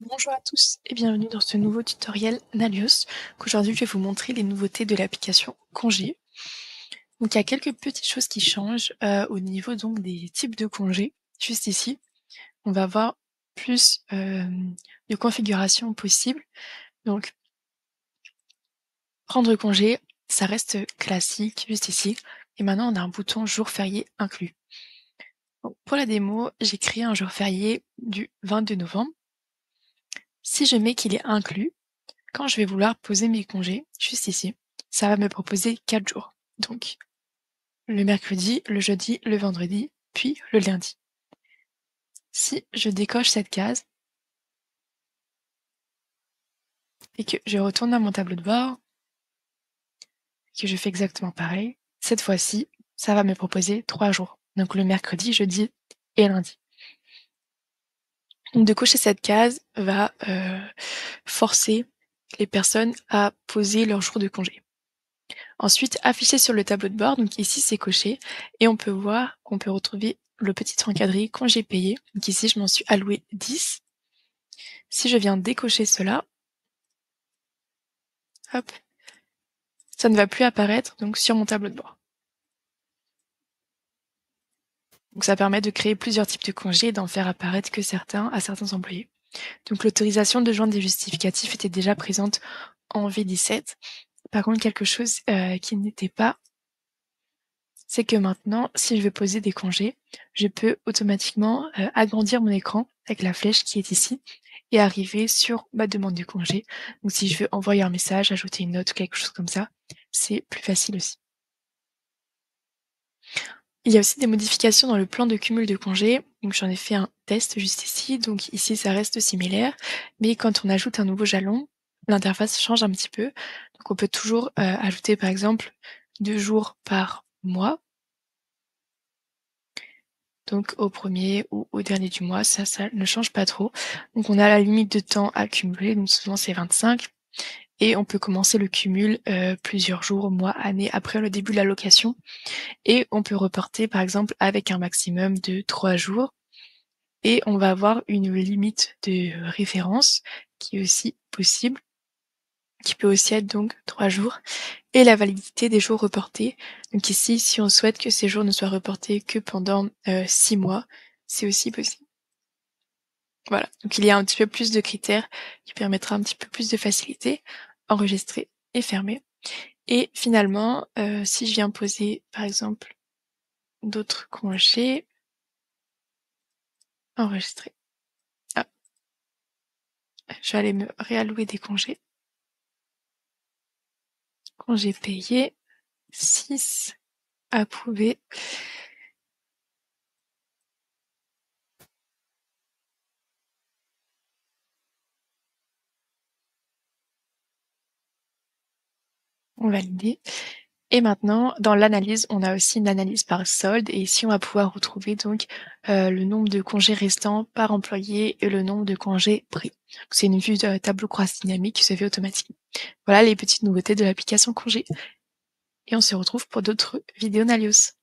Bonjour à tous et bienvenue dans ce nouveau tutoriel Nalios. Aujourd'hui, je vais vous montrer les nouveautés de l'application Congé. Donc, il y a quelques petites choses qui changent au niveau donc des types de congés. Juste ici, on va avoir plus de configurations possibles. Donc, prendre congé, ça reste classique juste ici. Et maintenant, on a un bouton jour férié inclus. Donc, pour la démo, j'ai créé un jour férié du 22 novembre. Si je mets qu'il est inclus, quand je vais vouloir poser mes congés, juste ici, ça va me proposer 4 jours. Donc, le mercredi, le jeudi, le vendredi, puis le lundi. Si je décoche cette case et que je retourne à mon tableau de bord, que je fais exactement pareil, cette fois-ci, ça va me proposer 3 jours. Donc le mercredi, jeudi et lundi. Donc de cocher cette case va forcer les personnes à poser leur jour de congé. Ensuite, affiché sur le tableau de bord, donc ici c'est coché, et on peut voir qu'on peut retrouver le petit encadré congé payé. Donc ici je m'en suis alloué 10. Si je viens décocher cela, hop, ça ne va plus apparaître donc sur mon tableau de bord. Donc ça permet de créer plusieurs types de congés et d'en faire apparaître que certains à certains employés. Donc l'autorisation de joindre des justificatifs était déjà présente en V17. Par contre, quelque chose qui n'était pas, c'est que maintenant, si je veux poser des congés, je peux automatiquement agrandir mon écran avec la flèche qui est ici et arriver sur ma demande de congé. Donc si je veux envoyer un message, ajouter une note ou quelque chose comme ça, c'est plus facile aussi. Il y a aussi des modifications dans le plan de cumul de congés. Donc j'en ai fait un test juste ici. Donc ici, ça reste similaire. Mais quand on ajoute un nouveau jalon, l'interface change un petit peu. Donc on peut toujours ajouter par exemple 2 jours par mois. Donc au premier ou au dernier du mois, ça ne change pas trop. Donc on a la limite de temps à cumuler, donc souvent c'est 25. Et on peut commencer le cumul plusieurs jours, mois, années après le début de la location. Et on peut reporter par exemple avec un maximum de 3 jours. Et on va avoir une limite de référence qui est aussi possible, qui peut aussi être donc 3 jours, et la validité des jours reportés. Donc ici, si on souhaite que ces jours ne soient reportés que pendant 6 mois, c'est aussi possible. Voilà, donc il y a un petit peu plus de critères qui permettra un petit peu plus de facilité, enregistrer et fermer. Et finalement, si je viens poser par exemple d'autres congés, enregistrer. Ah, je vais aller me réallouer des congés. Congés payés, 6 approuvés. Validé. Et maintenant, dans l'analyse, on a aussi une analyse par solde et ici on va pouvoir retrouver donc le nombre de congés restants par employé et le nombre de congés pris. C'est une vue de tableau croix dynamique qui se fait automatiquement. Voilà les petites nouveautés de l'application Congé. Et on se retrouve pour d'autres vidéos Nalios.